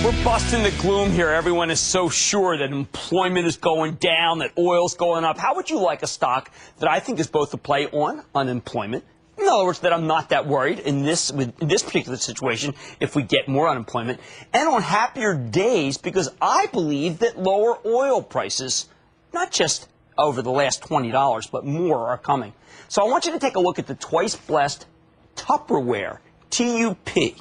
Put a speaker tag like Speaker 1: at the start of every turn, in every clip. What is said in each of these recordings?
Speaker 1: We're busting the gloom here. Everyone is so sure that employment is going down, that oil's going up. How would you like a stock that I think is both a play on unemployment? In other words, that I'm not that worried in this particular situation if we get more unemployment, and on happier days because I believe that lower oil prices, not just over the last $20, but more are coming. So I want you to take a look at the twice-blessed Tupperware, TUP,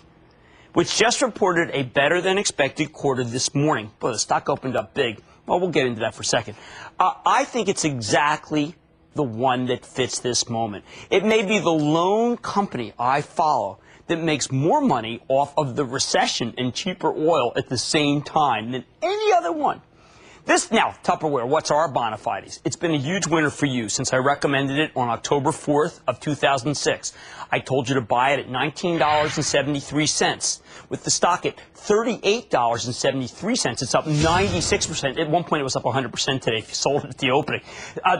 Speaker 1: which just reported a better-than-expected quarter this morning. Boy, the stock opened up big. Well, we'll get into that for a second. I think it's exactly the one that fits this moment. It may be the lone company I follow that makes more money off of the recession and cheaper oil at the same time than any other one. Now, Tupperware, what's our bona fides? It's been a huge winner for you since I recommended it on October 4th of 2006. I told you to buy it at $19.73. With the stock at $38.73, it's up 96%. At one point, it was up 100% today if you sold it at the opening.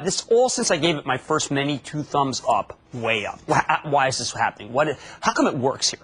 Speaker 1: This all since I gave it my first many 2 thumbs up, way up. Why is this happening? How come it works here?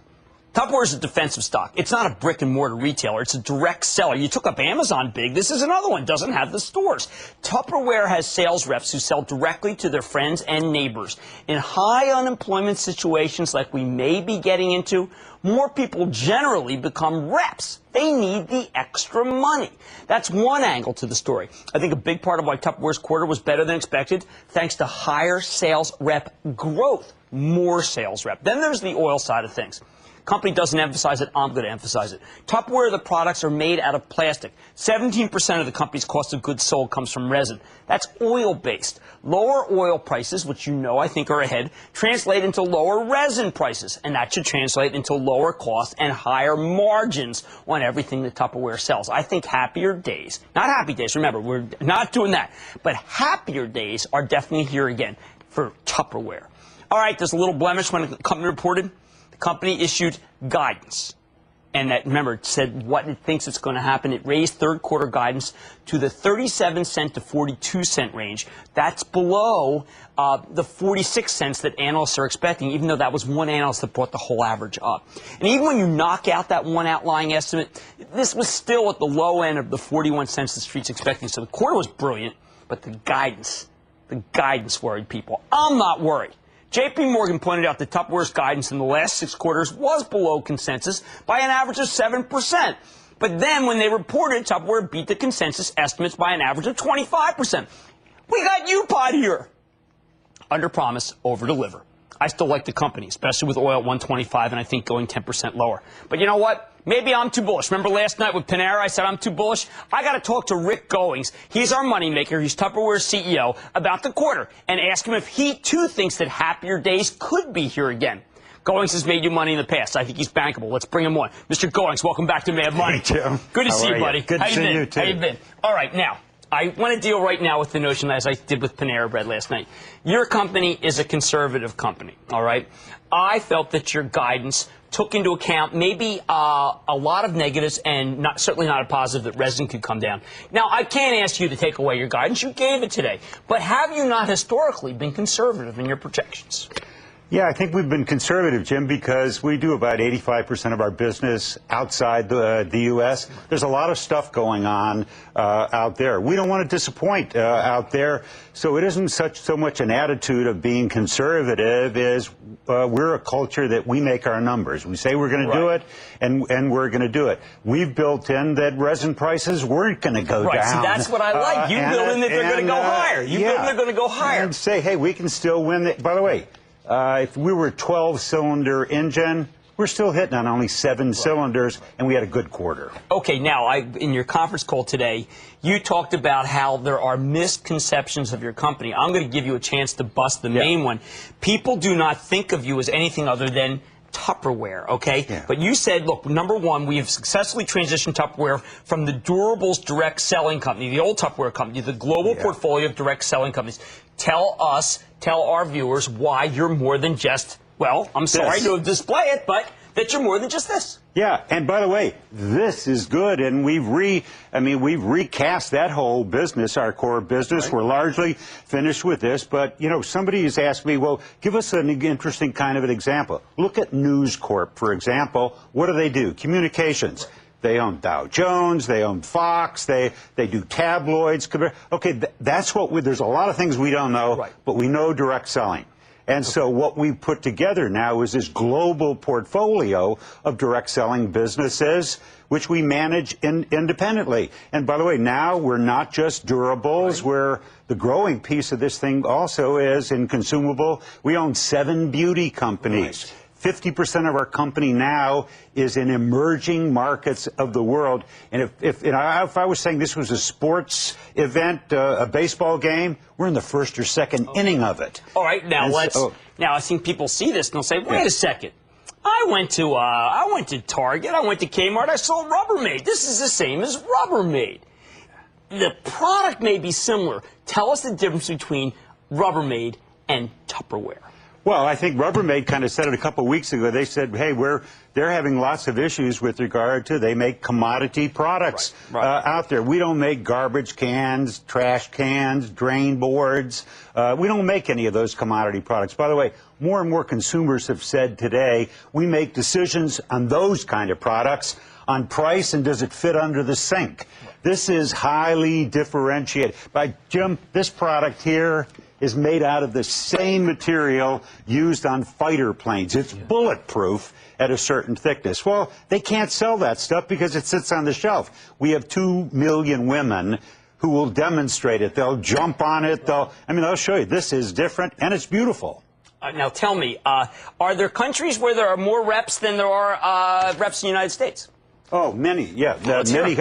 Speaker 1: Tupperware is a defensive stock. It's not a brick-and-mortar retailer. It's a direct seller. You took up Amazon big. This is another one. Doesn't have the stores. Tupperware has sales reps who sell directly to their friends and neighbors. In high unemployment situations like we may be getting into, more people generally become reps. They need the extra money. That's one angle to the story. I think a big part of why Tupperware's quarter was better than expected, thanks to higher sales rep growth, more sales rep. Then there's the oil side of things. Company doesn't emphasize it, I'm going to emphasize it. Tupperware, the products are made out of plastic. 17% of the company's cost of goods sold comes from resin. That's oil-based. Lower oil prices, which you know I think are ahead, translate into lower resin prices, and that should translate into lower costs and higher margins on everything that Tupperware sells. I think happier days, not happy days, remember, we're not doing that, but happier days are definitely here again for Tupperware. All right, there's a little blemish when the company reported. The company issued guidance, and that, remember, it said what it thinks it's going to happen. It raised third-quarter guidance to the 37-cent to 42-cent range. That's below the 46 cents that analysts are expecting, even though that was one analyst that brought the whole average up. And even when you knock out that one outlying estimate, this was still at the low end of the 41 cents the street's expecting. So the quarter was brilliant, but the guidance worried people. I'm not worried. J.P. Morgan pointed out that Tupperware's guidance in the last 6 quarters was below consensus by an average of 7%. But then when they reported, Tupperware beat the consensus estimates by an average of 25%. We got UPOD here. Under promise, over deliver. I still like the company, especially with oil at 125 and I think going 10% lower. But you know what? Maybe I'm too bullish. Remember last night with Panera, I said I'm too bullish? I got to talk to Rick Goings. He's our moneymaker. He's Tupperware's CEO about the quarter and ask him if he, too, thinks that happier days could be here again. Goings has made you money in the past. I think he's bankable. Let's bring him on. Mr. Goings, welcome back to Mad Money.
Speaker 2: Hey, Jim.
Speaker 1: Good to see you, buddy.
Speaker 2: Good to see you, too.
Speaker 1: How you been? All right, now, I want to deal right now with the notion, as I did with Panera Bread last night. Your company is a conservative company, all right? I felt that your guidance took into account maybe a lot of negatives and certainly not a positive that resin could come down. Now, I can't ask you to take away your guidance. You gave it today. But have you not historically been conservative in your projections?
Speaker 2: Yeah, I think we've been conservative, Jim, because we do about 85% of our business outside the U.S. There's a lot of stuff going on out there. We don't want to disappoint out there, so it isn't so much an attitude of being conservative as we're a culture that we make our numbers. We say we're going to do it, and we're going to do it. We've built in that resin prices weren't going to go down.
Speaker 1: See, that's what I like. You build in that they're going to go higher. You build in they're going to go higher.
Speaker 2: And say, hey, we can still win. By the way, if we were a 12-cylinder engine, we're still hitting on only 7 cylinders, and we had a good quarter.
Speaker 1: Okay, now, in your conference call today, you talked about how there are misconceptions of your company. I'm going to give you a chance to bust the main one. People do not think of you as anything other than Tupperware, okay? Yeah. But you said, look, number one, we have successfully transitioned Tupperware from the durables direct selling company, the old Tupperware company, the global portfolio of direct selling companies. Tell our viewers why you're more than just, well, I'm sorry to display it, but that you're more than just this.
Speaker 2: Yeah, and by the way, this is good, and we've recast that whole business, our core business. We're largely finished with this, but, you know, somebody has asked me, well, give us an interesting kind of an example. Look at News Corp, for example. What do? Communications. They own Dow Jones. They own Fox. They do tabloids. Okay, that's what there's a lot of things we don't know,
Speaker 1: right,
Speaker 2: but we know direct selling. And so what we put together now is this global portfolio of direct selling businesses, which we manage independently. And by the way, now we're not just durables. Right. We're the growing piece of this thing also is in consumable. We own 7 beauty companies. Right. 50% of our company now is in emerging markets of the world. And if I was saying this was a sports event, a baseball game, we're in the first or second inning of it.
Speaker 1: All right, now now I think people see this and they'll say, wait a second. I went to Target, I went to Kmart, I saw Rubbermaid. This is the same as Rubbermaid. The product may be similar. Tell us the difference between Rubbermaid and Tupperware.
Speaker 2: Well, I think Rubbermaid kind of said it a couple of weeks ago. They said, hey, they're having lots of issues with regard to they make commodity products out there. We don't make garbage cans, trash cans, drain boards. We don't make any of those commodity products. By the way, more and more consumers have said today we make decisions on those kind of products, on price and does it fit under the sink. This is highly differentiated. Jim, this product here is made out of the same material used on fighter planes. It's bulletproof at a certain thickness. Well, they can't sell that stuff because it sits on the shelf. We have 2 million women who will demonstrate it. They'll jump on it. They'll show you. This is different, and it's beautiful.
Speaker 1: Now, tell me, are there countries where there are more reps than there are reps in the United States?
Speaker 2: Oh, many, yeah. Many.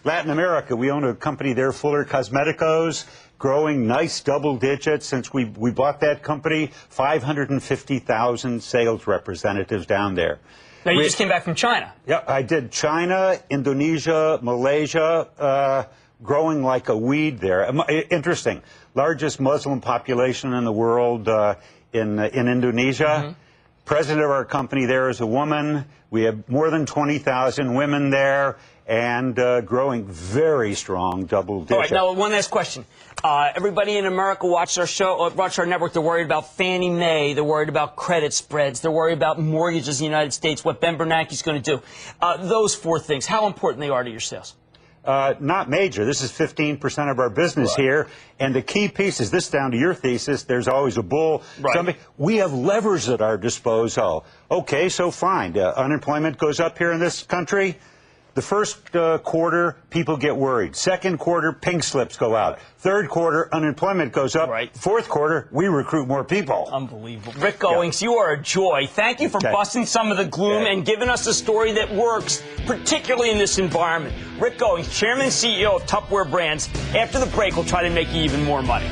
Speaker 2: Latin America, we own a company there, Fuller Cosmeticos, growing nice double digits since we bought that company, 550,000 sales representatives down there.
Speaker 1: Now, you just came back from China.
Speaker 2: Yeah, I did China, Indonesia, Malaysia, growing like a weed there. Interesting. Largest Muslim population in the world in Indonesia. Mm-hmm. President of our company there is a woman. We have more than 20,000 women there and growing very strong double digit.
Speaker 1: All right, now one last question. Everybody in America watch our show, watch our network. They're worried about Fannie Mae. They're worried about credit spreads. They're worried about mortgages in the United States, what Ben Bernanke's going to do. Those 4 things, how important they are to your sales?
Speaker 2: Not major. This is 15% of our business here. And the key piece is this, down to your thesis, there's always a bull.
Speaker 1: Right.
Speaker 2: We have levers at our disposal. Okay, so fine. Unemployment goes up here in this country. The first quarter, people get worried. Second quarter, pink slips go out. Third quarter, unemployment goes up.
Speaker 1: Right.
Speaker 2: Fourth quarter, we recruit more people.
Speaker 1: Unbelievable. Rick Goings, you are a joy. Thank you for busting some of the gloom and giving us a story that works, particularly in this environment. Rick Goings, Chairman and CEO of Tupperware Brands. After the break, we'll try to make you even more money.